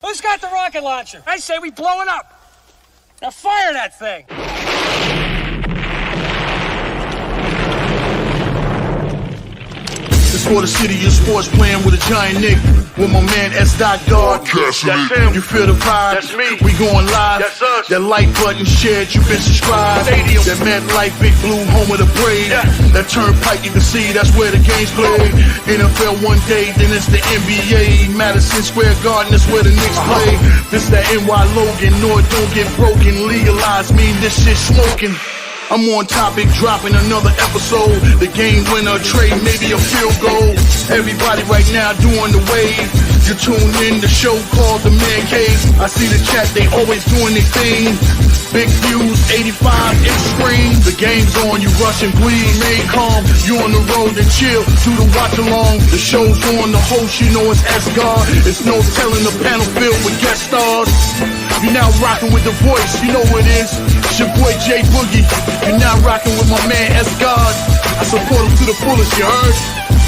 Who's got the rocket launcher? I say we blow it up. Now fire that thing. It's for the city of sports, playing with a giant Nick. With my man S. God. That's him. You feel the vibe? That's me. We going live. That's us. That like button shared, you been subscribed. Stadium. That MetLife, Big Blue, home of the Braves. Yeah. That turnpike, you can see that's where the game's played. NFL one day, then it's the NBA. Madison Square Garden, that's where the Knicks play. This that NY Logan, North don't get broken. Legalized mean this shit smoking. I'm on topic, dropping another episode. The game winner, trade, maybe a field goal. Everybody right now doing the wave. You tune in, the show called TheMan-Cave. I see the chat, they always doing their thing. Big views, 85 inch screen. The game's on, you rush and bleed. Remain calm, you on the road and chill. Do the watch along. The show's on, the host, you know it's S-God. It's no telling, the panel filled with guest stars. You now rocking with the voice, you know what it is. It's your boy J Boogie. You now rocking with my man S-God. I support him to the fullest, you heard?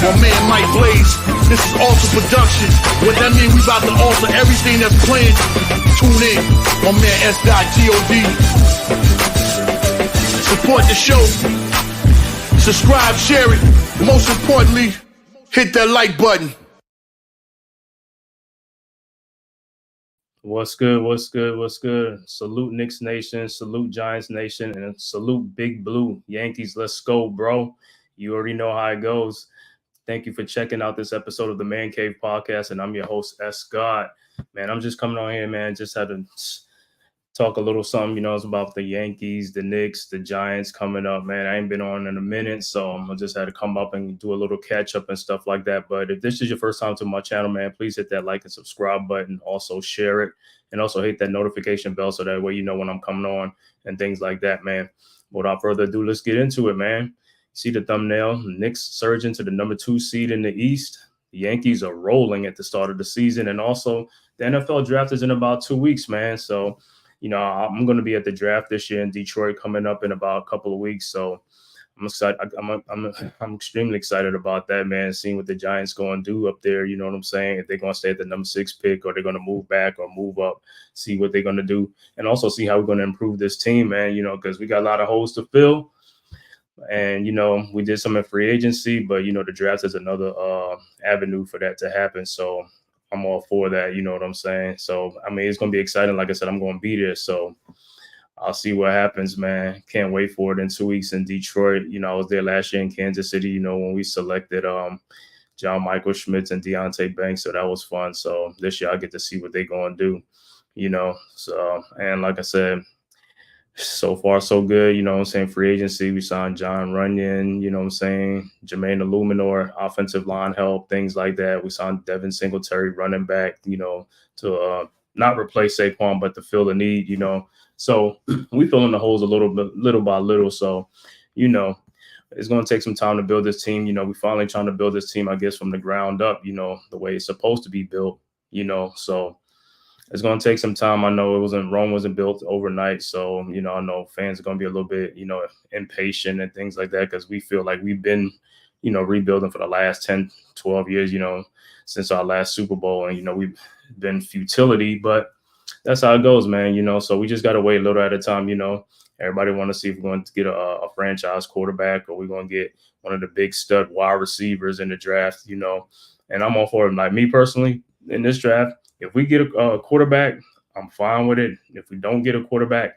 My man Mike Blaze. This is Alter Production. What that mean? We about to alter everything that's playing. Tune in. My man S-God G-O-D. Support the show. Subscribe, share it. Most importantly, hit that like button. What's good? What's good? What's good? Salute Knicks Nation, salute Giants Nation, and salute Big Blue Yankees. Let's go, bro. You already know how it goes. Thank you for checking out this episode of the Man Cave podcast, and I'm your host, S. God. Man, I'm just coming on here, man. Just had to talk a little something, you know, it's about the Yankees, the Knicks, the Giants coming up, man. I ain't been on in a minute, so I just had to come up and do a little catch up and stuff like that. But if this is your first time to my channel, man, please hit that like and subscribe button. Also share it and also hit that notification bell so that way you know when I'm coming on and things like that, man. Without further ado, let's get into it, man. See the thumbnail, Knicks surging to the number 2 seed in the East. The Yankees are rolling at the start of the season, and also the NFL draft is in about 2 weeks, man. So, you know, I'm going to be at the draft this year in Detroit coming up in about a couple of weeks. So I'm excited. I'm extremely excited about that, man. Seeing what the Giants going to do up there. You know what I'm saying? If they're going to stay at the number 6 pick or they're going to move back or move up, see what they're going to do. And also see how we're going to improve this team, man, you know, because we got a lot of holes to fill. And, you know, we did some in free agency, but, you know, the draft is another avenue for that to happen. So I'm all for that. You know what I'm saying? So, I mean, it's going to be exciting. Like I said, I'm going to be there. So I'll see what happens, man. Can't wait for it in 2 weeks in Detroit. You know, I was there last year in Kansas City, you know, when we selected John Michael Schmitz and Deontay Banks. So that was fun. So this year I get to see what they're going to do, you know. So, and like I said, so far so good, you know what I'm saying? Free agency, we signed John Runyon, you know what I'm saying? Jermaine Illuminor, offensive line help, things like that. We signed Devin Singletary, running back, you know, to not replace Saquon, but to fill the need, you know. So we fill in the holes a little bit, little by little. So, you know, it's going to take some time to build this team. You know, we finally trying to build this team, I guess, from the ground up, you know, the way it's supposed to be built, you know. So it's going to take some time. I know Rome wasn't built overnight. So, you know, I know fans are going to be a little bit, you know, impatient and things like that because we feel like we've been, you know, rebuilding for the last 10, 12 years, you know, since our last Super Bowl. And, you know, we've been futility, but that's how it goes, man, you know. So we just got to wait a little at a time, you know. Everybody want to see if we're going to get a franchise quarterback or we're going to get one of the big stud wide receivers in the draft, you know. And I'm all for it. Like me personally, in this draft, if we get a quarterback, I'm fine with it. If we don't get a quarterback,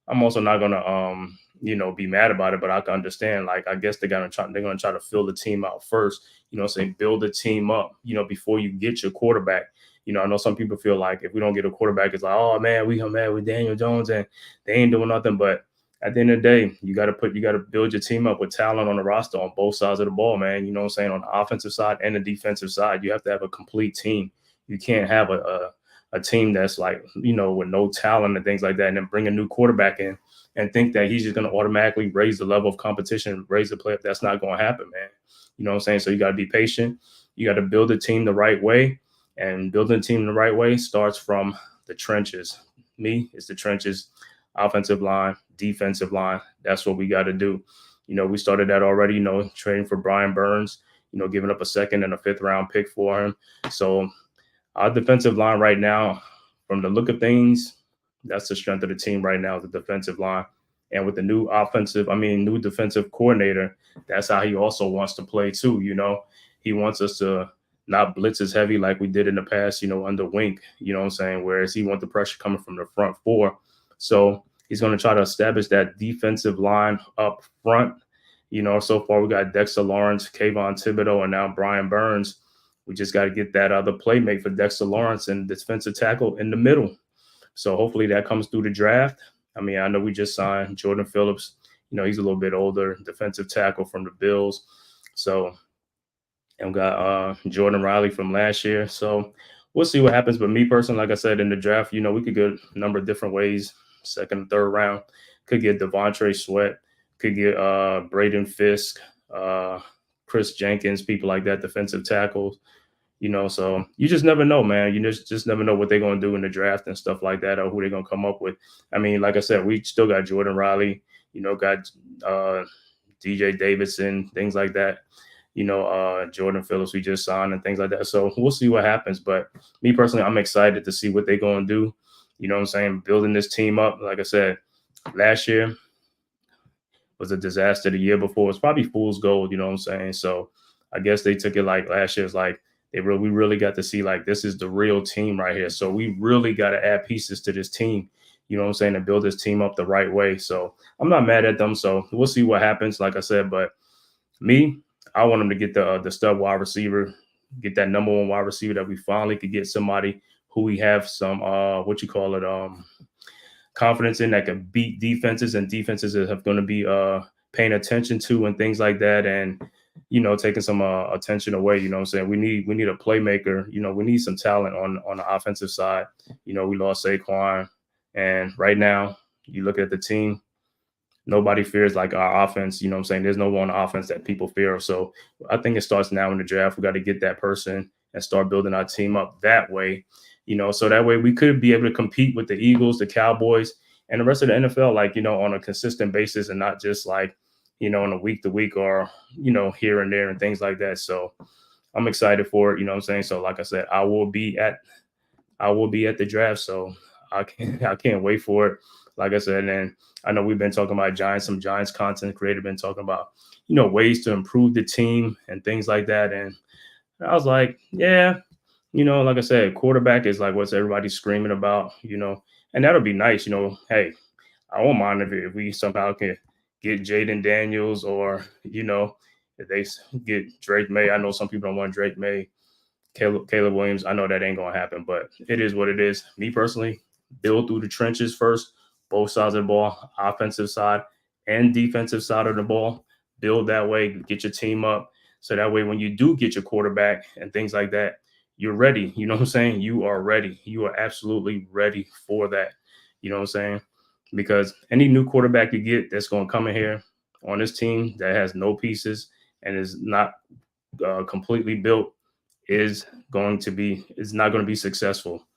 I'm also not gonna you know, be mad about it. But I can understand, like, I guess they're gonna try to fill the team out first, you know, say build the team up, you know, before you get your quarterback. You know, I know some people feel like if we don't get a quarterback, it's like, oh man, we come mad with Daniel Jones and they ain't doing nothing. But at the end of the day, you got to build your team up with talent on the roster on both sides of the ball, man. You know what I'm saying? On the offensive side and the defensive side, you have to have a complete team. You can't have a team that's like, you know, with no talent and things like that, and then bring a new quarterback in and think that he's just going to automatically raise the level of competition, raise the play. That's not going to happen, man. You know what I'm saying? So you got to be patient. You got to build a team the right way, and building a team the right way starts from the trenches. It's the trenches, offensive line, defensive line. That's what we got to do. You know, we started that already, you know, trading for Brian Burns, you know, giving up a 2nd and a 5th round pick for him. So our defensive line right now, from the look of things, that's the strength of the team right now, the defensive line. And with the new defensive coordinator, that's how he also wants to play too. He wants us to not blitz as heavy like we did in the past, under Wink, you know what I'm saying? Whereas he wants the pressure coming from the front four. So he's going to try to establish that defensive line up front. So far we got Dexter Lawrence, Kayvon Thibodeau, and now Brian Burns. We just got to get that other playmate for Dexter Lawrence and defensive tackle in the middle. So hopefully that comes through the draft. I know we just signed Jordan Phillips. He's a little bit older, defensive tackle from the Bills. So, and we got Jordan Riley from last year. So we'll see what happens. But me personally, like I said, in the draft, we could get a number of different ways, second and third round. Could get Devontae Sweat. Could get Braden Fisk, Chris Jenkins, people like that, defensive tackles. So you just never know, man. You just never know what they're going to do in the draft and stuff like that, or who they're going to come up with. Like I said, we still got Jordan Riley, got DJ Davidson, things like that. Jordan Phillips we just signed and things like that. So we'll see what happens. But me personally, I'm excited to see what they're going to do. You know what I'm saying? Building this team up. Like I said, last year was a disaster. The year before was probably fool's gold. You know what I'm saying? So I guess they took it like last year's like, we really got to see like this is the real team right here. So we really got to add pieces to this team, you know what I'm saying, and build this team up the right way. So I'm not mad at them. So we'll see what happens, like I said. But me, I want them to get the stud wide receiver, get that number one wide receiver that we finally could get somebody who we have some confidence in that can beat defenses, and defenses that have going to be paying attention to and things like that. And taking some attention away, you know what I'm saying? We need a playmaker, we need some talent on the offensive side. We lost Saquon, and right now you look at the team, nobody fears like our offense, you know what I'm saying? There's no one offense that people fear. So I think it starts now in the draft. We got to get that person and start building our team up that way, so that way we could be able to compete with the Eagles, the Cowboys, and the rest of the NFL, like, on a consistent basis, and not just like, on a week to week or, here and there and things like that. So I'm excited for it. You know what I'm saying? So like I said, I will be at the draft. So I can't wait for it. Like I said, and I know we've been talking about some Giants content creator been talking about, ways to improve the team and things like that. And I was like, yeah, like I said, quarterback is like what's everybody screaming about, and that'll be nice. Hey, I won't mind if we somehow can get Jaden Daniels, or, if they get Drake May. I know some people don't want Drake May, Caleb Williams. I know that ain't going to happen, but it is what it is. Me personally, build through the trenches first, both sides of the ball, offensive side and defensive side of the ball. Build that way, get your team up. So that way, when you do get your quarterback and things like that, you're ready. You know what I'm saying? You are ready. You are absolutely ready for that. You know what I'm saying? Because any new quarterback you get that's going to come in here on this team that has no pieces and is not completely built is not going to be successful.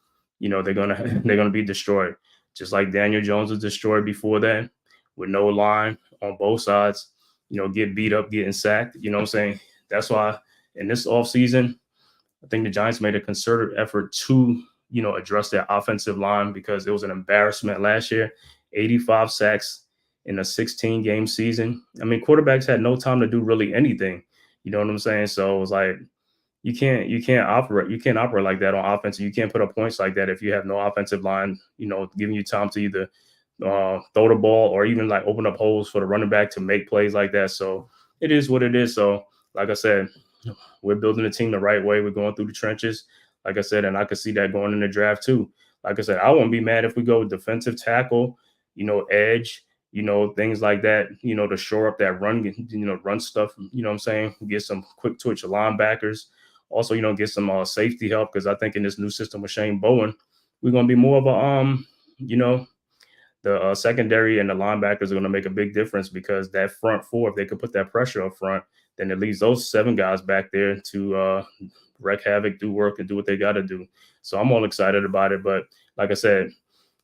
They're going to be destroyed. Just like Daniel Jones was destroyed before that with no line on both sides, get beat up, getting sacked. You know what I'm saying? That's why in this offseason, I think the Giants made a concerted effort to, address their offensive line, because it was an embarrassment last year. 85 sacks in a 16-game season. Quarterbacks had no time to do really anything. You know what I'm saying? So it was like, you can't operate like that on offense. You can't put up points like that if you have no offensive line, giving you time to either throw the ball or even like open up holes for the running back to make plays like that. So it is what it is. So like I said, we're building the team the right way. We're going through the trenches, like I said, and I could see that going in the draft too. Like I said, I won't be mad if we go defensive tackle, edge, things like that, to shore up that run stuff, what I'm saying? Get some quick twitch linebackers. Also, get some safety help, because I think in this new system with Shane Bowen, we're going to be more of a, the secondary and the linebackers are going to make a big difference, because that front four, if they could put that pressure up front, then it leaves those 7 guys back there to wreak havoc, do work, and do what they got to do. So I'm all excited about it. But like I said,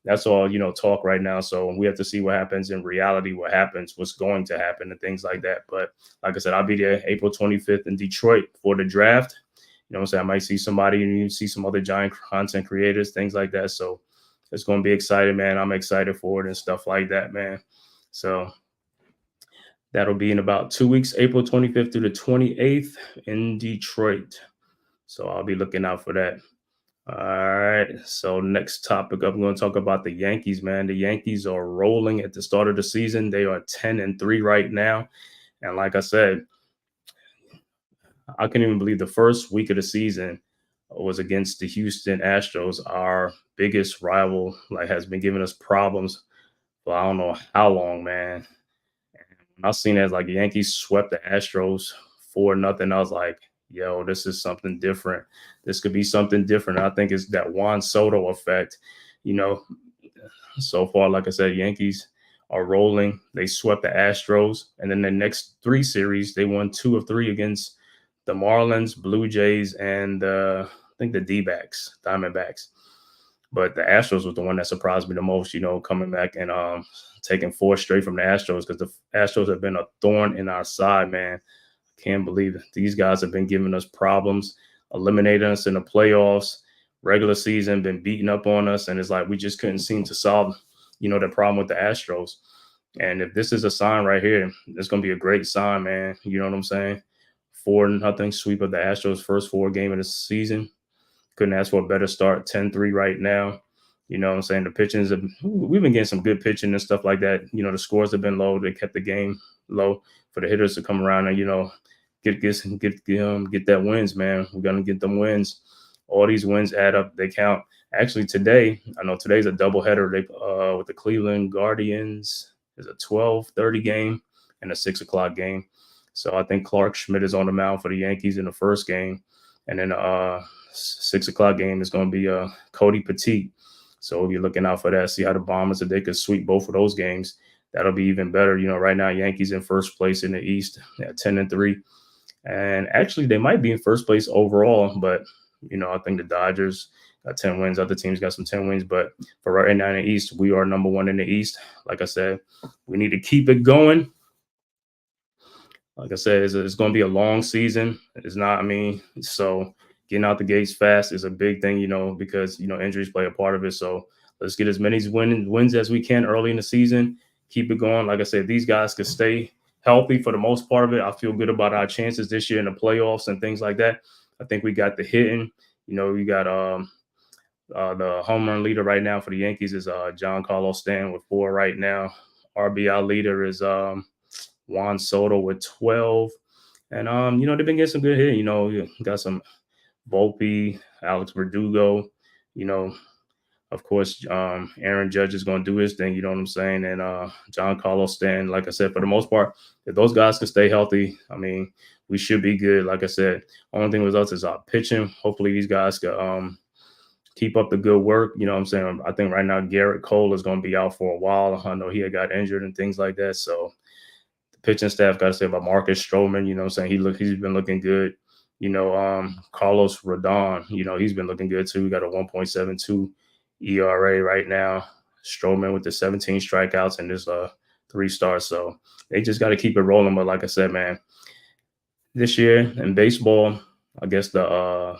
that's all, talk right now. So we have to see what happens in reality, what's going to happen and things like that. But like I said, I'll be there April 25th in Detroit for the draft. You know what I'm saying? I might see somebody and you see some other giant content creators, things like that. So it's going to be exciting, man. I'm excited for it and stuff like that, man. So that'll be in about 2 weeks, April 25th through the 28th in Detroit. So I'll be looking out for that. All right. So next topic, I'm going to talk about the Yankees, man. The Yankees are rolling at the start of the season. They are 10-3 right now. And like I said, I can't even believe the first week of the season was against the Houston Astros, our biggest rival, like has been giving us problems for I don't know how long, man. And I seen it as like the Yankees swept the Astros 4-0. I was like, yo, this is something different. This could be something different. I think it's that Juan Soto effect. You know, so far, like I said, Yankees are rolling. They swept the Astros. And then the next 3 series, they won 2 of 3 against the Marlins, Blue Jays, and I think the D-backs, Diamondbacks. But the Astros was the one that surprised me the most, you know, coming back and taking 4 straight from the Astros, because the Astros have been a thorn in our side, man. Can't believe it. These guys have been giving us problems, eliminating us in the playoffs, regular season, been beating up on us. And it's like we just couldn't seem to solve, you know, the problem with the Astros. And if this is a sign right here, it's going to be a great sign, man. You know what I'm saying? 4-0 sweep of the Astros first 4 game of the season. Couldn't ask for a better start. 10-3 right now. You know what I'm saying? The pitchings, we've been getting some good pitching and stuff like that. You know, the scores have been low. They kept the game low for the hitters to come around and, you know, get that wins, man. We're going to get them wins. All these wins add up. They count. Actually, today, I know today's a doubleheader with the Cleveland Guardians. There's a 12:30 game and a 6 o'clock game. So I think Clark Schmidt is on the mound for the Yankees in the first game. And then 6 o'clock game is going to be Cody Petit. So we'll be looking out for that, see how the Bombers, if they could sweep both of those games, that'll be even better. You know, right now, Yankees in first place in the East at 10-3. And actually, they might be in first place overall. But, you know, I think the Dodgers got 10 wins. Other teams got some 10 wins. But for right now in the East, we are number 1 in the East. Like I said, we need to keep it going. Like I said, it's going to be a long season. It's not, so getting out the gates fast is a big thing, you know, because, you know, injuries play a part of it. So let's get as many wins as we can early in the season. Keep it going. Like I said, these guys could stay healthy for the most part of it. I feel good about our chances this year in the playoffs and things like that. I think we got the hitting. You know, we got the home run leader right now for the Yankees is Giancarlo Stanton with 4 right now. RBI leader is Juan Soto with 12. And, you know, they've been getting some good hit. You know, you got some Volpe, Alex Verdugo, you know, of course, Aaron Judge is going to do his thing. You know what I'm saying? And Giancarlo Stanton, like I said, for the most part, if those guys can stay healthy, we should be good. Like I said, only thing with us is our pitching. Hopefully these guys can keep up the good work. You know what I'm saying? I think right now Garrett Cole is going to be out for a while. I know he had got injured and things like that. So the pitching staff got to say about Marcus Stroman. You know what I'm saying? He's been looking good. You know, Carlos Rodon, you know, he's been looking good too. We got a 1.72 ERA right now. Stroman with the 17 strikeouts and this 3 stars. So they just got to keep it rolling. But like I said, man, this year in baseball, I guess the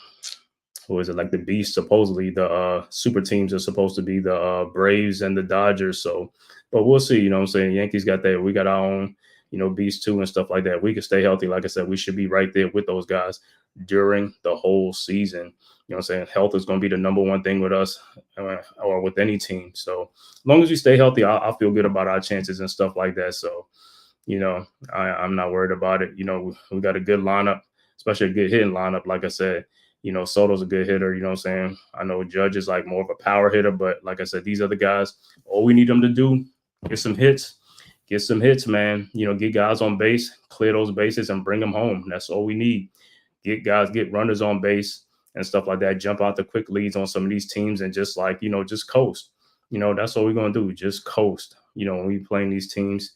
the Beast, supposedly the super teams are supposed to be the Braves and the Dodgers. So, but we'll see. You know what I'm saying? Yankees got that. We got our own, you know, Beast too and stuff like that. We can stay healthy. Like I said, we should be right there with those guys during the whole season. You know what I'm saying? Health is going to be the number one thing with us or with any team. So as long as we stay healthy, I feel good about our chances and stuff like that. So, you know, I'm not worried about it. You know, we got a good lineup, especially a good hitting lineup. Like I said, you know, Soto's a good hitter. You know what I'm saying? I know Judge is like more of a power hitter, but like I said, these other guys, all we need them to do, get some hits. Get some hits, man. You know, get guys on base, clear those bases, and bring them home. That's all we need. Get runners on base and stuff like that. Jump out the quick leads on some of these teams and just like, you know, just coast. You know, that's all we're going to do. Just coast, you know, when we playing these teams,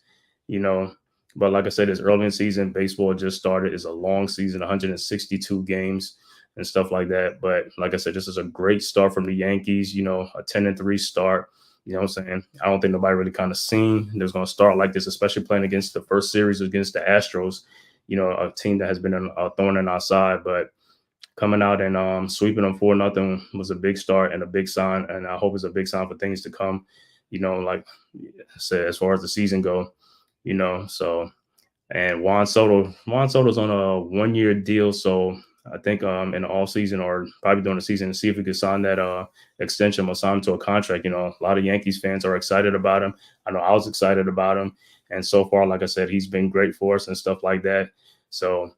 you know. But like I said, it's early in the season. Baseball just started. It's a long season, 162 games and stuff like that. But like I said, this is a great start from the Yankees, you know, a 10-3 start. You know what I'm saying? I don't think nobody really kind of seen there's going to start like this, especially playing against the first series against the Astros, you know, a team that has been a thorn in our side. But coming out and sweeping them 4-0 was a big start and a big sign. And I hope it's a big sign for things to come, like I said, as far as the season go, so. And Juan Soto's on a 1-year deal. So I think in the off season or probably during the season to see if we could sign that extension or sign him to a contract. A lot of Yankees fans are excited about him. I know I was excited about him. And so far, like I said, he's been great for us and stuff like that. So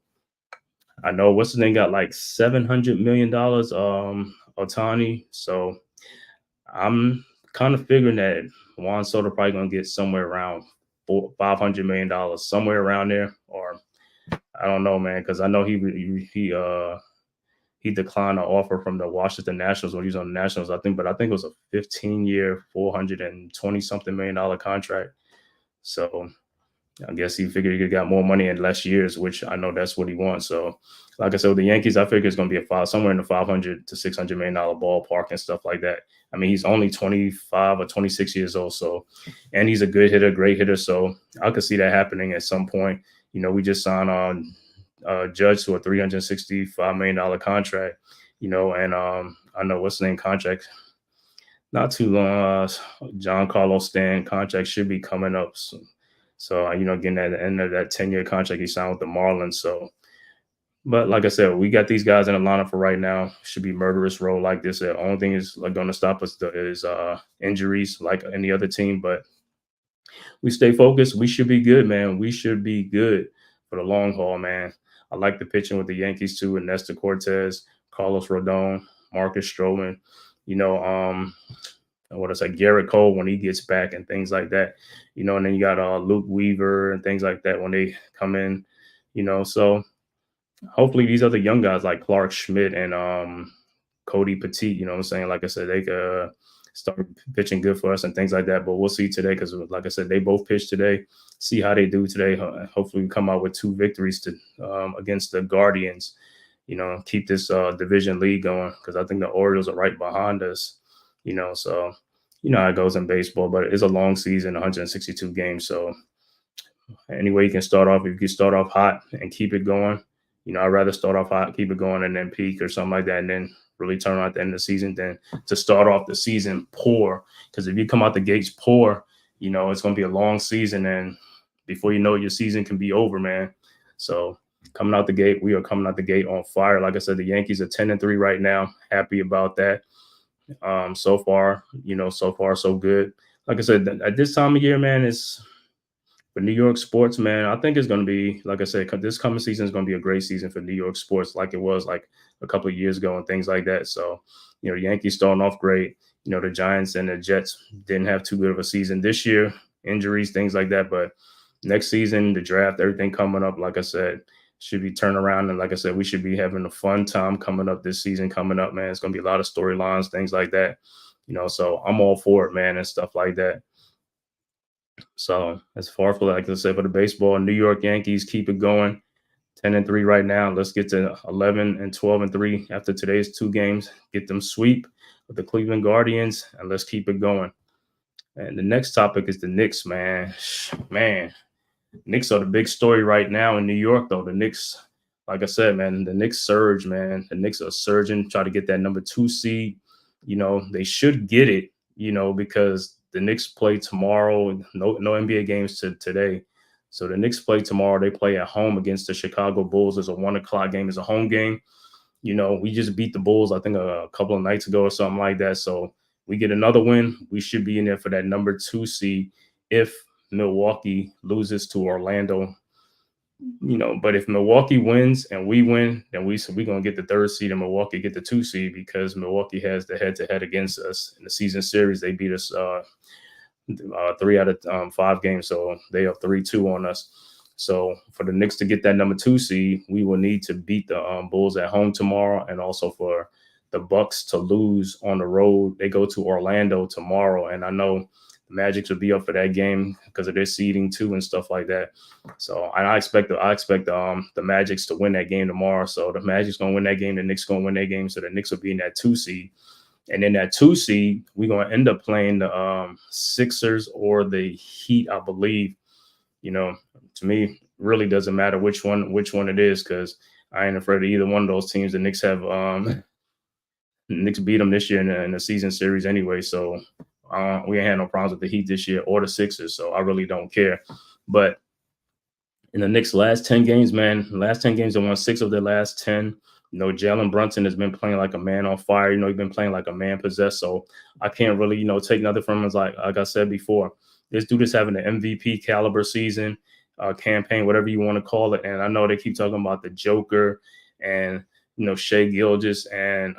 I know what's his name got like $700 million, Ohtani. So I'm kind of figuring that Juan Soto probably gonna get somewhere around $500 million, somewhere around there, or I don't know, man, because I know he declined an offer from the Washington Nationals when he was on the Nationals, I think it was a 15-year, $420-something million contract. So I guess he figured he could got more money in less years, which I know that's what he wants. So, like I said, with the Yankees, I figure it's going to be somewhere in the $500 to $600 million ballpark and stuff like that. I mean, he's only 25 or 26 years old, so, and he's a good hitter, great hitter. So I could see that happening at some point. We just signed on Judge to a $365 million contract. And I know what's the name contract. Not too long. John Carlos Stanton contract should be coming up soon. So, getting at the end of that 10-year contract he signed with the Marlins. So, but like I said, we got these guys in the lineup for right now. Should be murderous roll like this. The only thing is going to stop us is injuries like any other team. But we stay focused. We should be good, man. We should be good for the long haul, man. I like the pitching with the Yankees too, and Nestor Cortez, Carlos Rodon, Marcus Stroman, what I say, Garrett Cole when he gets back and things like that, and then you got Luke Weaver and things like that when they come in, so hopefully these other young guys like Clark Schmidt and Cody Petit, what I'm saying? Like I said, they could start pitching good for us and things like that, but we'll see today because like I said, they both pitched today, see how they do today. Hopefully we come out with 2 victories against the Guardians, keep this division lead going because I think the Orioles are right behind us. So how it goes in baseball, but it's a long season, 162 games. So anyway, you can start off, if you can start off hot and keep it going, I'd rather start off hot, keep it going and then peak or something like that. And then really turn out at the end of the season than to start off the season poor. Because if you come out the gates poor, it's going to be a long season. And before you know it, your season can be over, man. So coming out the gate, we are coming out the gate on fire. Like I said, the Yankees are 10-3 right now. Happy about that. So far, so good. Like I said, at this time of year, man, it's for New York sports, man. I think it's going to be, like I said, this coming season is going to be a great season for New York sports, like it was like a couple of years ago and things like that. So, the Yankees starting off great. The Giants and the Jets didn't have too good of a season this year, injuries, things like that. But next season, the draft, everything coming up, like I said, should be turned around. And like I said, we should be having a fun time coming up this season coming up, man. It's going to be a lot of storylines, things like that, so I'm all for it, man, and stuff like that. So as far for, like I said, for the baseball, New York Yankees, keep it going. 10-3 right now. Let's get to 11 and 12-3 after today's 2 games. Get them sweep with the Cleveland Guardians, and let's keep it going. And the next topic is the Knicks, man. Knicks are the big story right now in New York, though. The Knicks, like I said, man, the Knicks surge, man. The Knicks are surging, try to get that number 2 seed. They should get it, because the Knicks play tomorrow. No NBA games today. So the Knicks play tomorrow. They play at home against the Chicago Bulls. It's a 1:00 game. It's a home game. We just beat the Bulls, I think, a couple of nights ago or something like that. So we get another win. We should be in there for that number 2 seed if Milwaukee loses to Orlando. But if Milwaukee wins and we win, then we're going to get the 3rd seed and Milwaukee get the 2 seed because Milwaukee has the head-to-head against us in the season series. They beat us 3 out of 5 games, so they are 3-2 on us. So for the Knicks to get that number 2 seed, we will need to beat the Bulls at home tomorrow, and also for the Bucks to lose on the road. They go to Orlando tomorrow, and I know the Magic will be up for that game because of their seeding too and stuff like that. So I expect the Magics to win that game tomorrow. So the Magic's gonna win that game, the Knicks gonna win that game. So the Knicks will be in that 2 seed. And in that 2 seed, we're going to end up playing the Sixers or the Heat, I believe. To me, really doesn't matter which one it is, because I ain't afraid of either one of those teams. The Knicks have Knicks beat them this year in the season series anyway, so we ain't had no problems with the Heat this year or the Sixers, so I really don't care. But in the Knicks' last 10 games, man, they won 6 of their last 10. You know, Jalen Brunson has been playing like a man on fire. You know, he's been playing like a man possessed. So I can't really, you know, take nothing from him. Like I said before, this dude is having an MVP caliber season, campaign, whatever you want to call it. And I know they keep talking about the Joker and, you know, Shea Gilgeous and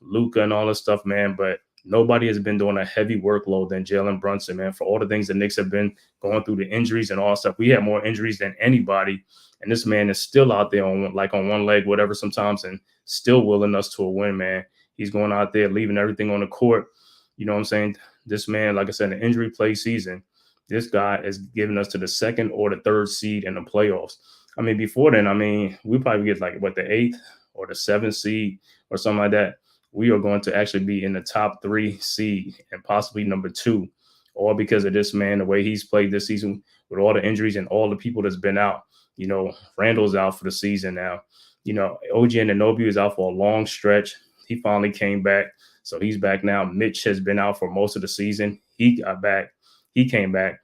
Luka and all this stuff, man. But nobody has been doing a heavy workload than Jalen Brunson, man. For all the things the Knicks have been going through, the injuries and all stuff, we have more injuries than anybody. And this man is still out there on one leg, whatever, sometimes, and still willing us to a win, man. He's going out there, leaving everything on the court. You know what I'm saying? This man, like I said, an injury play season, this guy is giving us to the 2nd or the 3rd seed in the playoffs. I mean, before then, I mean, we probably get like the 8th or the 7th seed or something like that. We are going to actually be in the top 3 seed and possibly number 2, all because of this man, the way he's played this season with all the injuries and all the people that's been out. You know, Randall's out for the season now. You know, OG Anunoby is out for a long stretch. He finally came back, so he's back now. Mitch has been out for most of the season. He got back. He came back.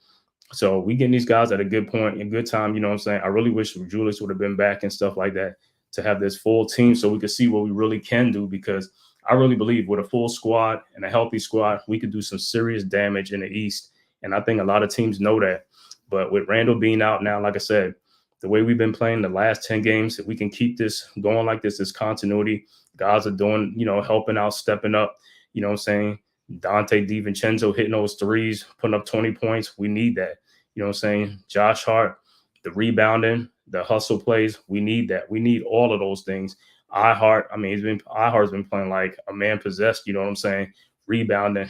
So we getting these guys at a good point, a good time. You know what I'm saying? I really wish Julius would have been back and stuff like that to have this full team so we could see what we really can do, because I really believe with a full squad and a healthy squad, we could do some serious damage in the East. And I think a lot of teams know that. But with Randall being out now, like I said, the way we've been playing the last 10 games, if we can keep this going like this continuity, guys are doing, you know, helping out, stepping up, you know what I'm saying? Dante DiVincenzo hitting those threes, putting up 20 points. We need that. You know what I'm saying? Josh Hart, the rebounding, the hustle plays, we need that. We need all of those things. Hart's been playing like a man possessed, you know what I'm saying? Rebounding,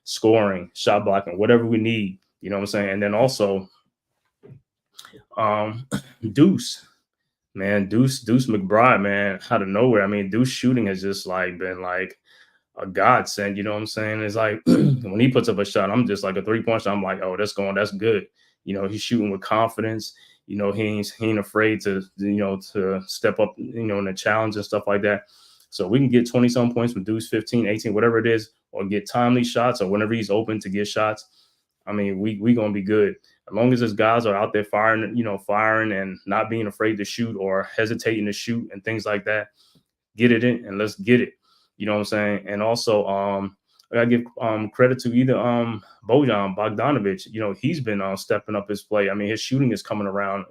scoring, shot blocking, whatever we need, you know what I'm saying? And then also Deuce McBride, man, out of nowhere. I mean, Deuce shooting has just been like a godsend, you know what I'm saying? It's like when he puts up a shot, I'm just like a 3-point shot. I'm like, oh, that's good. You know, he's shooting with confidence. You know, he ain't afraid to, you know, to step up, you know, in the challenge and stuff like that. So we can get 20-some points from Deuce, 15, 18, whatever it is, or get timely shots, or whenever he's open to get shots. I mean, we going to be good. As long as his guys are out there firing and not being afraid to shoot or hesitating to shoot and things like that, get it in and let's get it. You know what I'm saying? And also, I got to give credit to either Bojan Bogdanovic. You know, he's been stepping up his play. I mean, his shooting is coming around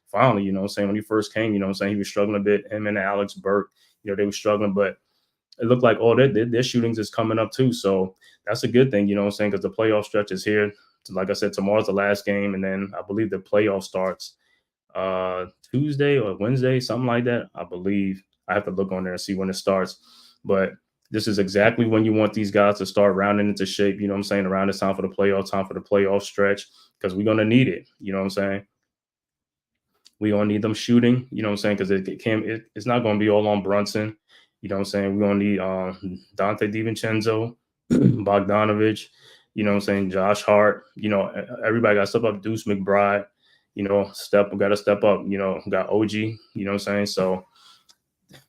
finally, you know what I'm saying? When he first came, you know what I'm saying, he was struggling a bit. Him and Alex Burke, you know, they were struggling, but it looked like their shootings is coming up too. So that's a good thing, you know what I'm saying, because the playoff stretch is here. Like I said, tomorrow's the last game, and then I believe the playoff starts Tuesday or Wednesday, something like that. I believe. I have to look on there and see when it starts. But this is exactly when you want these guys to start rounding into shape, you know what I'm saying, around this time for the playoff stretch, because we're going to need it, you know what I'm saying. We're going to need them shooting, you know what I'm saying, because it's not going to be all on Brunson. You know what I'm saying? We're going to need Dante DiVincenzo, Bogdanovic, you know what I'm saying, Josh Hart. You know, everybody got to step up. Deuce McBride, you know, got to step up. You know, got OG, you know what I'm saying? So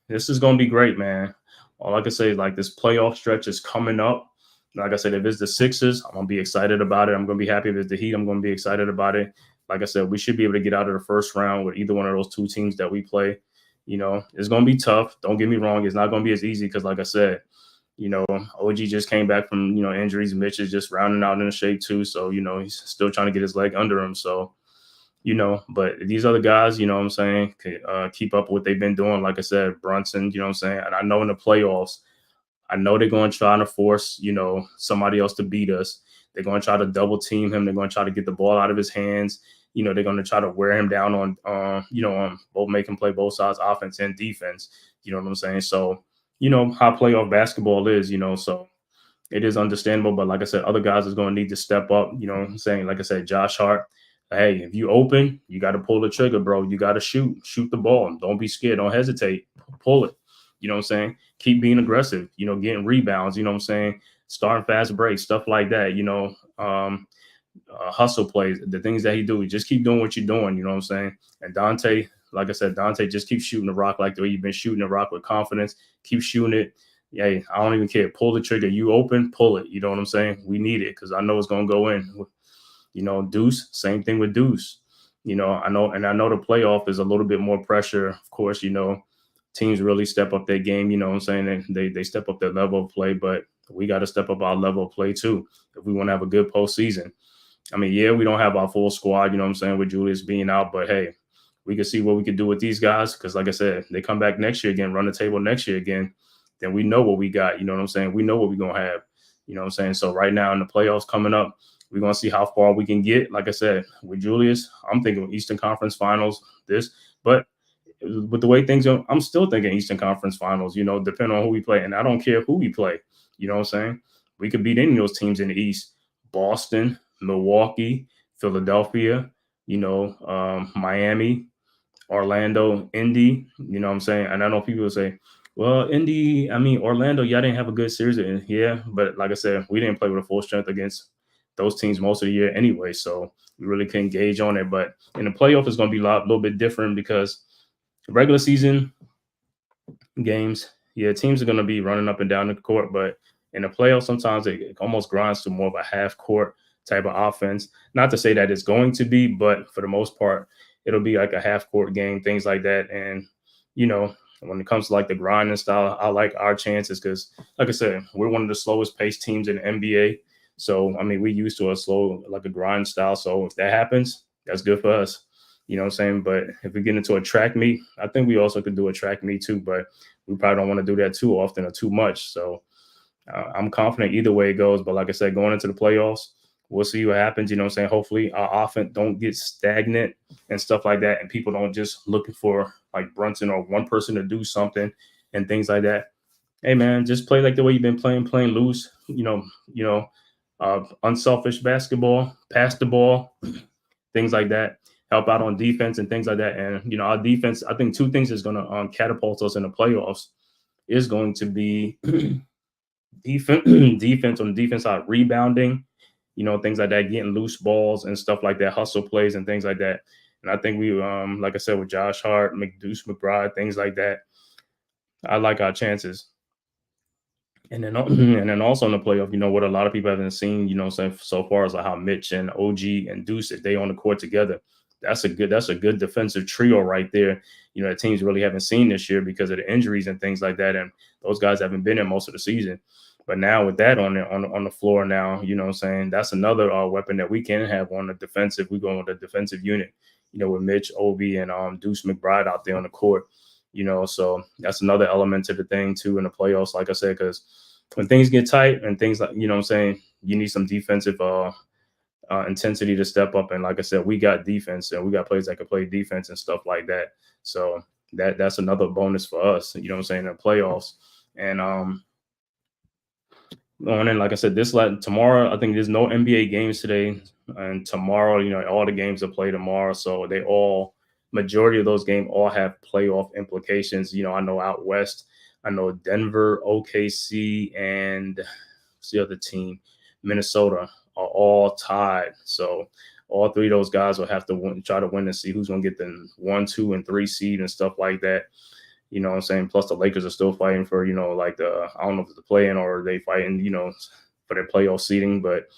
this is going to be great, man. All I can say is, like, this playoff stretch is coming up. Like I said, if it's the Sixers, I'm going to be excited about it. I'm going to be happy. If it's the Heat, I'm going to be excited about it. Like I said, we should be able to get out of the first round with either one of those two teams that we play. You know, it's going to be tough. Don't get me wrong. It's not going to be as easy because, like I said, you know, OG just came back from, you know, injuries. Mitch is just rounding out in shape too. So, you know, he's still trying to get his leg under him. So, you know, but these other guys, you know what I'm saying, keep up what they've been doing. Like I said, Brunson, you know what I'm saying? And I know in the playoffs, I know they're going to try to force, you know, somebody else to beat us. They're going to try to double team him. They're going to try to get the ball out of his hands. You know, they're going to try to wear him down on, you know, on both, make him play both sides, offense and defense. You know what I'm saying? So, you know, how playoff basketball is, you know, so it is understandable. But like I said, other guys is going to need to step up. You know what I'm saying? Like I said, Josh Hart, hey, if you open, you got to pull the trigger, bro. You got to shoot the ball. Don't be scared. Don't hesitate. Pull it. You know what I'm saying? Keep being aggressive, you know, getting rebounds, you know what I'm saying? Starting fast breaks, stuff like that, you know, hustle plays, the things that he do. Just keep doing what you're doing, you know what I'm saying? And Dante, like I said, Dante, just keep shooting the rock like the way you've been shooting the rock with confidence. Keep shooting it. Yeah, I don't even care. Pull the trigger. You open, pull it. You know what I'm saying? We need it because I know it's going to go in. You know, Deuce, same thing with Deuce. You know, I know the playoff is a little bit more pressure. Of course, you know, teams really step up their game. You know what I'm saying? They step up their level of play, but we got to step up our level of play too if we want to have a good postseason. I mean, yeah, we don't have our full squad, you know what I'm saying, with Julius being out, but hey, we can see what we could do with these guys because, like I said, they come back next year again, run the table next year again, then we know what we got, you know what I'm saying? We know what we're going to have, you know what I'm saying? So right now in the playoffs coming up, we're going to see how far we can get. Like I said, with Julius, I'm thinking Eastern Conference Finals, but with the way things are, I'm still thinking Eastern Conference Finals, you know, depending on who we play. And I don't care who we play, you know what I'm saying? We could beat any of those teams in the East. Boston, Milwaukee, Philadelphia, you know, Miami, Orlando, Indy, you know what I'm saying? And I know people say, well, Orlando, y'all didn't have a good series. Yeah, but like I said, we didn't play with a full strength against those teams most of the year anyway, so we really couldn't gauge on it. But in the playoff, it's going to be a little bit different because regular season games, yeah, teams are going to be running up and down the court, but in the playoffs, sometimes it almost grinds to more of a half court type of offense. Not to say that it's going to be, but for the most part, it'll be like a half court game, things like that. And, you know, when it comes to like the grinding style, I like our chances because, like I said, we're one of the slowest paced teams in the NBA. So, I mean, we used to a slow, like a grind style. So if that happens, that's good for us. You know what I'm saying? But if we get into a track meet, I think we also could do a track meet too, but we probably don't want to do that too often or too much. So I'm confident either way it goes. But like I said, going into the playoffs, we'll see what happens. You know what I'm saying? Hopefully our offense don't get stagnant and stuff like that. And people don't just looking for like Brunson or one person to do something and things like that. Hey man, just play like the way you've been playing loose, unselfish basketball, pass the ball, things like that. Help out on defense and things like that. And, you know, our defense, I think two things is going to catapult us in the playoffs is going to be defense on the defense side, rebounding, you know, things like that, getting loose balls and stuff like that, hustle plays and things like that. And I think we, like I said, with Josh Hart, McDeuce, McBride, things like that, I like our chances. And then also in the playoff, you know, what a lot of people haven't seen, you know, so far as like how Mitch and OG and Deuce, if they on the court together, that's a good defensive trio right there. You know, the teams really haven't seen this year because of the injuries and things like that. And those guys haven't been in most of the season. But now with that on the floor now, you know what I'm saying, that's another weapon that we can have on the defensive. We go with the defensive unit, you know, with Mitch, Obi, and Deuce McBride out there on the court, you know. So that's another element to the thing too in the playoffs, like I said, because when things get tight and things like, you know what I'm saying, you need some defensive intensity to step up. And like I said, we got defense and we got players that can play defense and stuff like that. So that's another bonus for us, you know what I'm saying, in the playoffs. And going in, like I said, tomorrow, I think there's no NBA games today. And tomorrow, you know, all the games are played tomorrow. So majority of those games all have playoff implications. You know, I know out west, I know Denver, OKC, and what's the other team? Minnesota are all tied. So all three of those guys will have to try to win and see who's going to get the 1, 2, and 3 seed and stuff like that. You know what I'm saying? Plus the Lakers are still fighting for, you know, like I don't know if it's the play-in or they fighting, you know, for their playoff seeding, but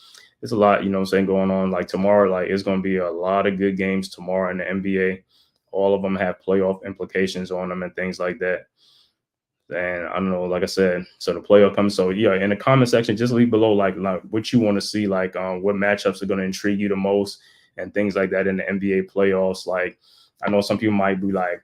it's a lot, you know what I'm saying, going on. Like tomorrow, like it's going to be a lot of good games tomorrow in the NBA. All of them have playoff implications on them and things like that. And I don't know, like I said, so the playoff comes. So yeah, in the comment section, just leave below like what you want to see, like what matchups are going to intrigue you the most and things like that in the NBA playoffs. Like I know some people might be like,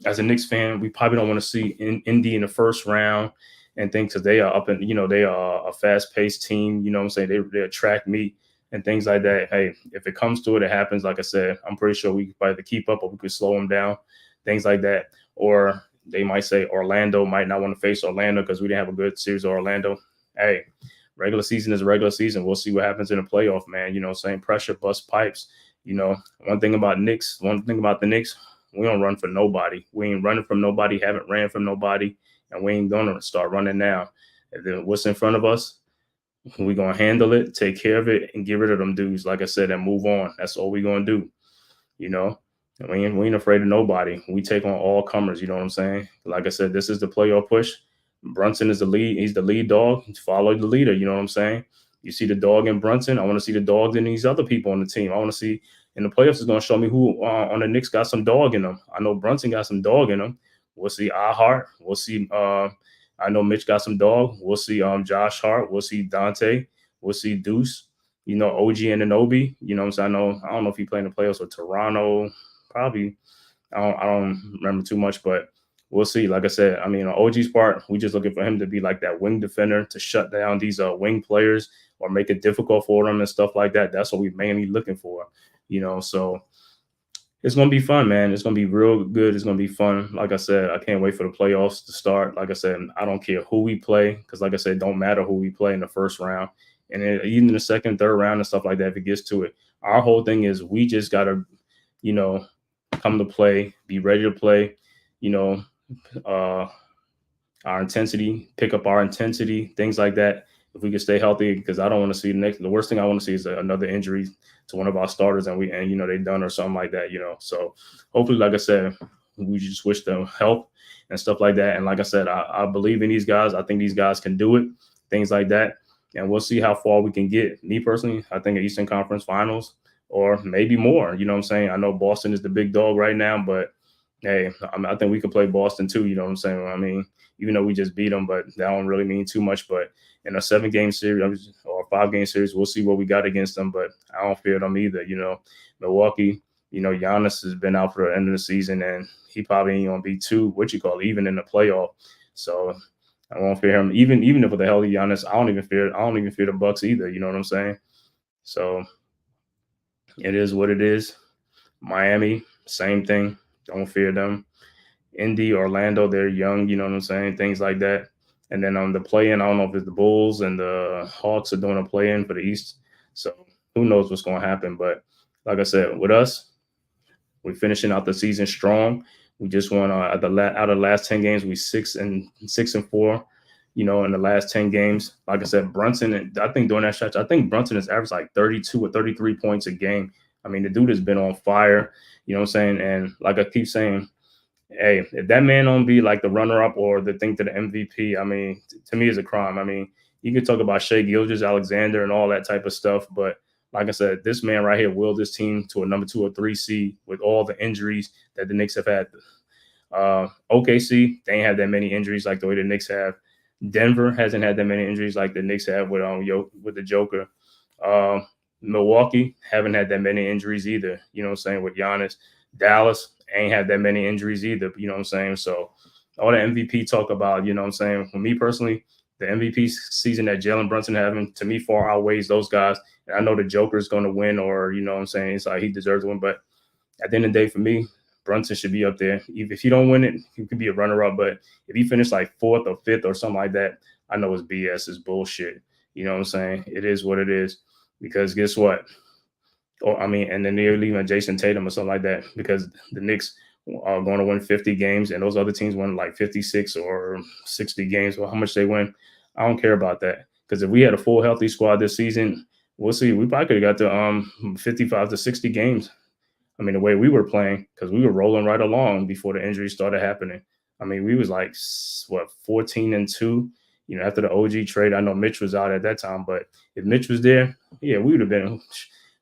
as a Knicks fan, we probably don't want to see Indy in the first round and things because they are up and, you know, they are a fast-paced team. You know what I'm saying? They attract meet and things like that. Hey, if it comes to it, it happens. Like I said, I'm pretty sure we could either keep up or we could slow them down, things like that. Or they might say Orlando might not want to face Orlando because we didn't have a good series of Orlando. Hey, regular season is regular season. We'll see what happens in the playoff, man. You know, same pressure, bust pipes. You know, one thing about the Knicks, we don't run for nobody. We ain't running from nobody, haven't ran from nobody, and we ain't going to start running now. And then what's in front of us, we're going to handle it, take care of it, and get rid of them dudes, like I said, and move on. That's all we're going to do, you know. We ain't afraid of nobody. We take on all comers. You know what I'm saying? Like I said, this is the playoff push. Brunson is the lead. He's the lead dog. Follow the leader. You know what I'm saying? You see the dog in Brunson. I want to see the dog in these other people on the team. I want to see in the playoffs is going to show me who on the Knicks got some dog in them. I know Brunson got some dog in them. We'll see Hart. We'll see. I know Mitch got some dog. We'll see Josh Hart. We'll see Dante. We'll see Deuce. You know, OG and Anobi. You know what I'm saying? I don't know if he played in the playoffs with Toronto. Probably. I don't remember too much, but we'll see. Like I said, I mean, on OG's part, we just looking for him to be like that wing defender to shut down these wing players or make it difficult for them and stuff like that. That's what we mainly looking for, you know. So it's gonna be fun, man. It's gonna be real good. It's gonna be fun. Like I said, I can't wait for the playoffs to start. Like I said, I don't care who we play because, like I said, it don't matter who we play in the first round, and then even in the second, third round and stuff like that. If it gets to it, our whole thing is we just gotta, you know, come to play, be ready to play, you know, our intensity, pick up our intensity, things like that. If we can stay healthy, because I don't want to see the worst thing I want to see is another injury to one of our starters and you know, they done or something like that, you know. So hopefully, like I said, we just wish them health and stuff like that. And like I said, I believe in these guys. I think these guys can do it, things like that. And we'll see how far we can get. Me personally, I think Eastern Conference Finals or maybe more. You know what I'm saying? I know Boston is the big dog right now, but hey, I think we could play Boston too. You know what I'm saying? I mean, even though we just beat them, but that don't really mean too much. But in a 7-game series or 5-game series, we'll see what we got against them. But I don't fear them either. You know, Milwaukee, you know, Giannis has been out for the end of the season, and he probably ain't gonna be even in the playoff. So I won't fear him. Even if with the healthy Giannis, I don't even fear the Bucks either. You know what I'm saying? So it is what it is. Miami, same thing. Don't fear them. Indy, Orlando, they're young, you know what I'm saying? Things like that. And then on the play-in, I don't know if it's the Bulls and the Hawks are doing a play-in for the East. So who knows what's going to happen. But like I said, with us, we're finishing out the season strong. We just won out of the last 10 games, we 6-4, you know, in the last 10 games. Like I said, Brunson, I think during that stretch, I think Brunson has averaged like 32 or 33 points a game. I mean, the dude has been on fire, you know what I'm saying? And like I keep saying, hey, if that man don't be like the runner-up or the thing to the MVP, I mean, to me, is a crime. I mean, you can talk about Shea Gilgeous-Alexander and all that type of stuff, but like I said, this man right here willed this team to a number 2 or 3 seed with all the injuries that the Knicks have had. OKC, they ain't had that many injuries like the way the Knicks have. Denver hasn't had that many injuries like the Knicks have with the Joker. Milwaukee haven't had that many injuries either, you know what I'm saying, with Giannis. Dallas ain't had that many injuries either, you know what I'm saying? So all the MVP talk about, you know what I'm saying, for me personally, the MVP season that Jalen Brunson having, to me, far outweighs those guys. And I know the Joker is going to win, or, you know what I'm saying, it's like he deserves to win. But at the end of the day, for me, Brunson should be up there. If you don't win it, you could be a runner-up. But if you finish like 4th or 5th or something like that, I know it's BS, it's bullshit. You know what I'm saying? It is what it is. Because guess what? And then they're leaving Jason Tatum or something like that, because the Knicks are going to win 50 games and those other teams win like 56 or 60 games, or how much they win. I don't care about that, because if we had a full healthy squad this season, we'll see. We probably could have got to 55 to 60 games. I mean, the way we were playing, because we were rolling right along before the injuries started happening. I mean, we was like, 14-2, you know, after the OG trade. I know Mitch was out at that time, but if Mitch was there, yeah, we'd have been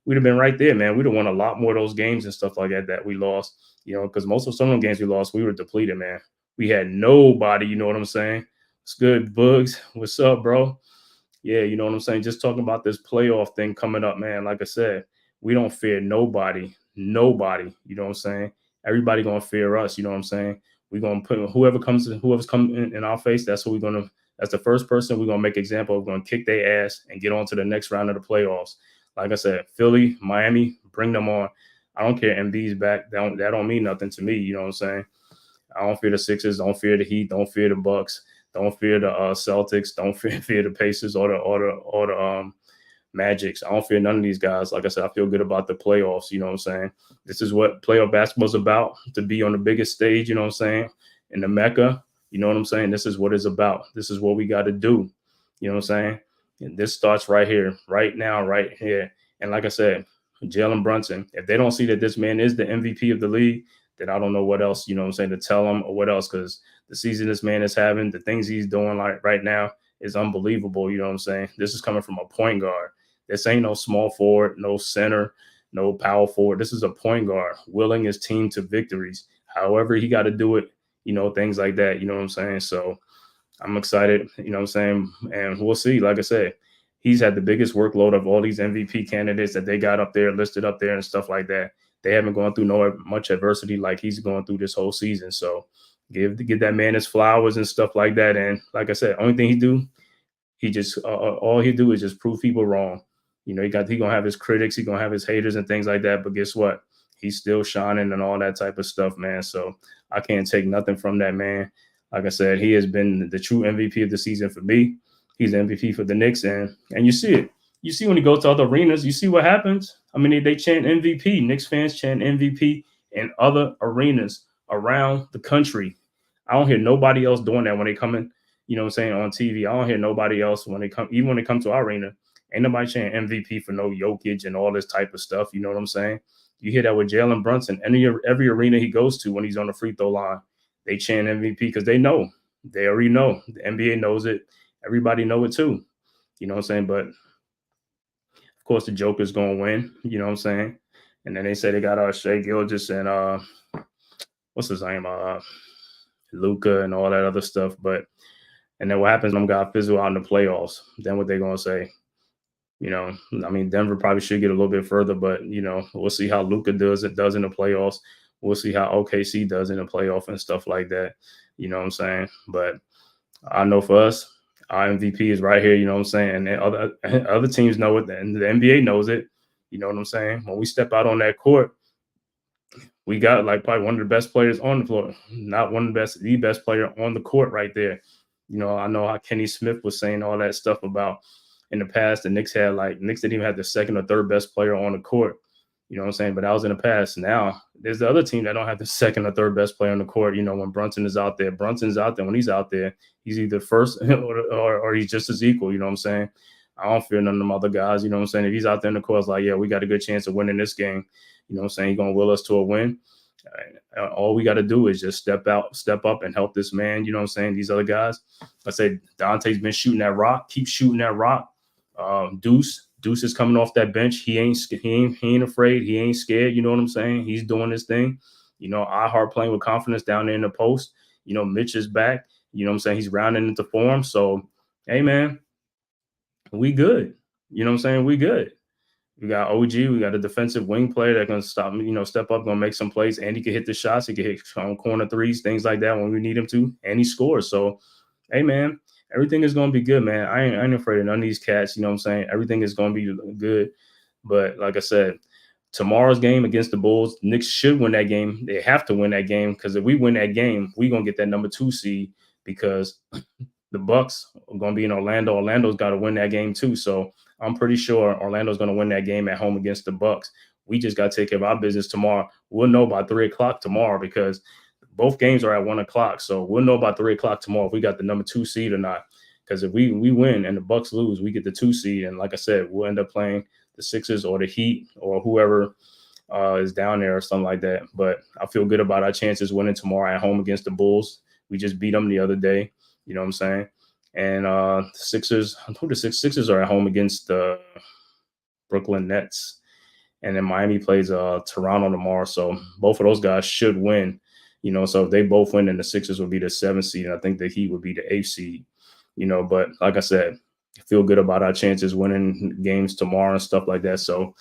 right there, man. We'd have won a lot more of those games and stuff like that we lost, you know, because some of the games we lost, we were depleted, man. We had nobody, you know what I'm saying? It's good, Bugs. What's up, bro? Yeah, you know what I'm saying? Just talking about this playoff thing coming up, man. Like I said, we don't fear nobody, you know what I'm saying? Everybody going to fear us, you know what I'm saying? We're going to put whoever's coming in our face, that's the first person we're going to make example of. We're going to kick their ass and get on to the next round of the playoffs. Like I said, Philly, Miami, bring them on. I don't care. Embiid's back. That don't mean nothing to me. You know what I'm saying? I don't fear the Sixers. Don't fear the Heat. Don't fear the Bucks. Don't fear the Celtics. Don't fear the Pacers or the Magics. I don't fear none of these guys. Like I said, I feel good about the playoffs. You know what I'm saying? This is what playoff basketball's about, to be on the biggest stage. You know what I'm saying? In the Mecca. You know what I'm saying? This is what it's about. This is what we got to do. You know what I'm saying? And this starts right here, right now, right here. And like I said, Jalen Brunson. If they don't see that this man is the MVP of the league, then I don't know what else, you know what I'm saying, to tell them or what else, because the season this man is having, the things he's doing like right now is unbelievable. You know what I'm saying? This is coming from a point guard. This ain't no small forward, no center, no power forward. This is a point guard willing his team to victories. However he got to do it, you know, things like that. You know what I'm saying? So I'm excited, you know what I'm saying? And we'll see. Like I said, he's had the biggest workload of all these MVP candidates that they got up there, listed up there and stuff like that. They haven't gone through much adversity like he's going through this whole season. So give that man his flowers and stuff like that. And like I said, only thing he do, he just all he do is just prove people wrong. You know, he gonna have his critics, he gonna have his haters and things like that. But guess what? He's still shining and all that type of stuff, man. So I can't take nothing from that man. Like I said, he has been the true MVP of the season for me. He's the MVP for the Knicks, and you see it. You see when you go to other arenas, you see what happens. I mean, they chant MVP. Knicks fans chant MVP in other arenas around the country. I don't hear nobody else doing that when they come in, you know what I'm saying, on TV. I don't hear nobody else when they come, even when they come to our arena. Ain't nobody chanting MVP for no Jokic and all this type of stuff. You know what I'm saying? You hear that with Jalen Brunson. Every arena he goes to when he's on the free throw line, they chant MVP because they know. They already know. The NBA knows it. Everybody know it too. You know what I'm saying? But of course, the Joker's gonna win. You know what I'm saying? And then they say they got Shea Gilgeous and what's his name? Luka and all that other stuff. But and then what happens? Them guys fizzle out in the playoffs. Then what they gonna say? You know, I mean, Denver probably should get a little bit further, but you know, we'll see how Luka does in the playoffs. We'll see how OKC does in the playoff and stuff like that. You know what I'm saying? But I know for us, our MVP is right here. You know what I'm saying? And other teams know it, and the NBA knows it. You know what I'm saying? When we step out on that court, we got like probably one of the best players on the floor. Not one of the best player on the court right there. You know, I know how Kenny Smith was saying all that stuff about in the past. The Knicks didn't even have the second or third best player on the court. You know what I'm saying? But that was in the past. Now there's the other team that don't have the second or third best player on the court. You know, when Brunson's out there, when he's out there, he's either first or he's just as equal. You know what I'm saying? I don't fear none of them other guys. You know what I'm saying? If he's out there in the court, it's like, yeah, we got a good chance of winning this game. You know what I'm saying? He's going to will us to a win. All we got to do is just step up and help this man. You know what I'm saying? These other guys. I said Dante's been shooting that rock. Keep shooting that rock. Deuce is coming off that bench. He ain't afraid. He ain't scared. You know what I'm saying? He's doing his thing. You know, iHeart playing with confidence down there in the post. You know, Mitch is back. You know what I'm saying? He's rounding into form. So, hey, man, we good. You know what I'm saying? We good. We got OG. We got a defensive wing player that can step up, gonna make some plays, and he can hit the shots. He can hit corner threes, things like that when we need him to, and he scores. So, hey, man, everything is gonna be good, man. I ain't afraid of none of these cats. You know what I'm saying? Everything is gonna be good. But like I said, tomorrow's game against the Bulls, Knicks should win that game. They have to win that game because if we win that game, we're gonna get that number 2 seed because the Bucks are gonna be in Orlando. Orlando's got to win that game too. So I'm pretty sure Orlando's going to win that game at home against the Bucks. We just got to take care of our business tomorrow. We'll know by 3 o'clock tomorrow because both games are at 1 o'clock. So we'll know by 3 o'clock tomorrow if we got the number 2 seed or not. Because if we win and the Bucks lose, we get the 2 seed. And like I said, we'll end up playing the Sixers or the Heat or whoever is down there or something like that. But I feel good about our chances winning tomorrow at home against the Bulls. We just beat them the other day. You know what I'm saying? And the Sixers are at home against the Brooklyn Nets. And then Miami plays Toronto tomorrow. So both of those guys should win. You know, so if they both win, then the Sixers will be the 7th seed. And I think the Heat would be the 8th seed. You know, but like I said, I feel good about our chances winning games tomorrow and stuff like that. So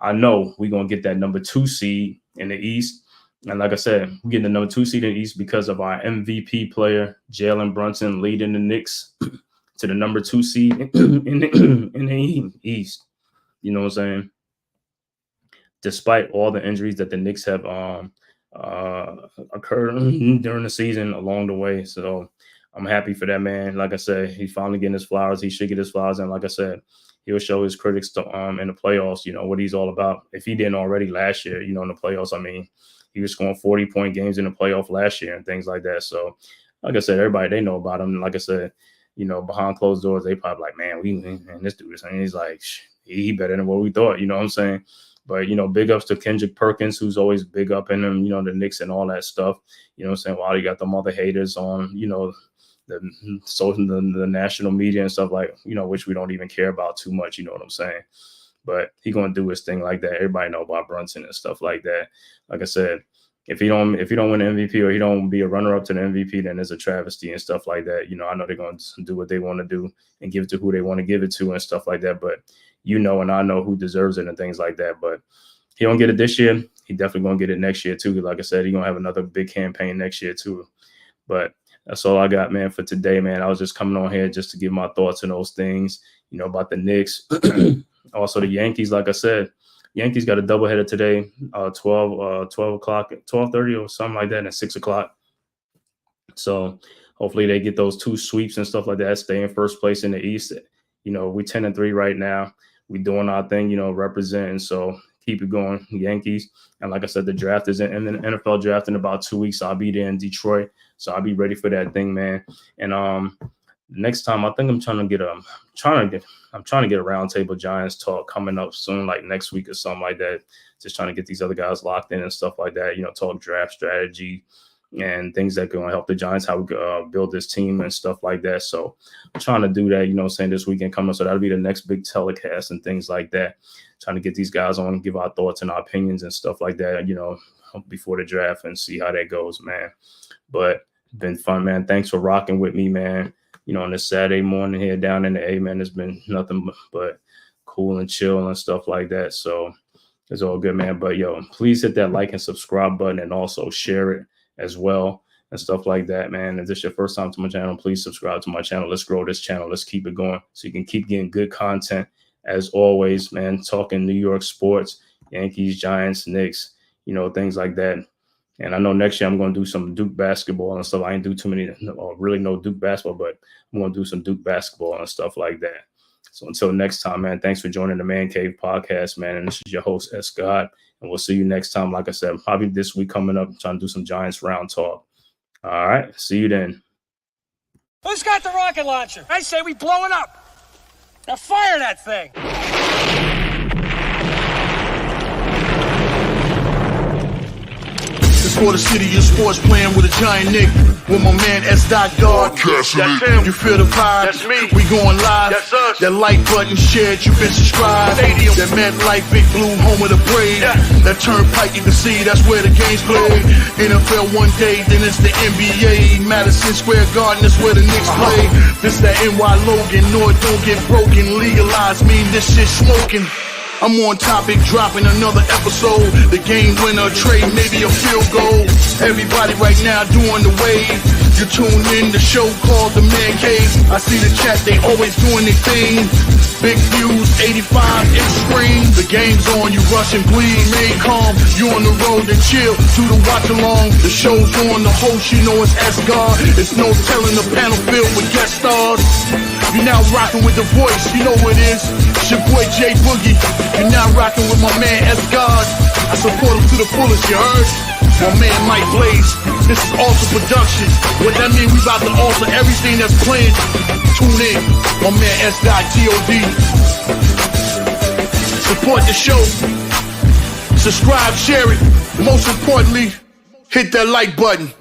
I know we're going to get that number 2 seed in the East. And like I said, we're getting the number 2 seed in the East because of our MVP player, Jalen Brunson, leading the Knicks to the number 2 seed in the East. You know what I'm saying? Despite all the injuries that the Knicks have occurred during the season along the way. So I'm happy for that man. Like I said, he's finally getting his flowers. He should get his flowers. And like I said, he'll show his critics in the playoffs, you know, what he's all about. If he didn't already last year, you know, in the playoffs, I mean, he was scoring 40-point games in the playoff last year and things like that. So, like I said, everybody, they know about him. And like I said, you know, behind closed doors, they probably like, man, this dude is saying he's like, he better than what we thought. You know what I'm saying? But, big ups to Kendrick Perkins, who's always big up in them, the Knicks and all that stuff. You know what I'm saying? While you got them other haters on, the national media and stuff like, which we don't even care about too much. You know what I'm saying? But he going to do his thing like that. Everybody know about Brunson and stuff like that. Like I said, if he don't win the MVP or he don't be a runner-up to the MVP, then there's a travesty and stuff like that. I know they're going to do what they want to do and give it to who they want to give it to and stuff like that. But and I know who deserves it and things like that. But he don't get it this year. He definitely going to get it next year too. Like I said, he's going to have another big campaign next year too. But that's all I got, man, for today, man. I was just coming on here just to give my thoughts on those things, about the Knicks. Also, the Yankees, like I said, Yankees got a doubleheader today, 12 o'clock, 12:30 or something like that, and 6 o'clock. So hopefully they get those 2 sweeps and stuff like that, stay in first place in the East. We 10-3 right now. We doing our thing, representing. So keep it going, Yankees. And like I said, the draft is in the NFL draft in about 2 weeks. So I'll be there in Detroit. So I'll be ready for that thing, man. And next time, I think I'm trying to get a roundtable Giants talk coming up soon, like next week or something like that. Just trying to get these other guys locked in and stuff like that. Talk draft strategy and things that are going to help the Giants, how we build this team and stuff like that. So I'm trying to do that, saying this weekend coming up. So that'll be the next big telecast and things like that. Trying to get these guys on and give our thoughts and our opinions and stuff like that, before the draft and see how that goes, man. But it's been fun, man. Thanks for rocking with me, man. On this Saturday morning here down in the A, man, it's been nothing but cool and chill and stuff like that. So it's all good, man. But, please hit that like and subscribe button and also share it as well and stuff like that, man. If this is your first time to my channel, please subscribe to my channel. Let's grow this channel. Let's keep it going so you can keep getting good content. As always, man, talking New York sports, Yankees, Giants, Knicks, things like that. And I know next year I'm going to do some Duke basketball and stuff. I ain't do too many, or really no Duke basketball, but I'm going to do some Duke basketball and stuff like that. So until next time, man, thanks for joining the Man Cave podcast, man. And this is your host, S. God. And we'll see you next time. Like I said, probably this week coming up, trying to do some Giants round talk. All right. See you then. Who's got the rocket launcher? I say we blow it up. Now fire that thing. For the city of sports, playing with a giant Nick. With my man S. God. That's him. You feel the vibe? That's me. We going live. That's us. That like button shared, you been subscribed. Stadium. That MetLife, Big Blue, home of the Braves. Yeah. That turnpike, you can see that's where the game's played. NFL one day, then it's the NBA. Madison Square Garden, that's where the Knicks play. This that NY Logan, North don't get broken. Legalize, mean this shit smoking. I'm on topic, dropping another episode. The game winner, trade, maybe a field goal. Everybody right now doing the wave. You tune in, the show called The-Man-Cave. I see the chat, they always doing their thing. Big views, 85-inch screen. The game's on, you rush and bleed, remain calm. You on the road and chill, do the watch along. The show's on, the host, you know it's S. God. It's no telling the panel filled with guest stars. You're now rocking with the voice, you know who it is. It's your boy J Boogie. You're now rocking with my man S. God. I support him to the fullest, you heard? My man Mike Blaze. This is Alter Productions. What that mean, we about to alter everything that's playing. Tune in. My man S. God, T.O.D. Support the show. Subscribe, share it. Most importantly, hit that like button.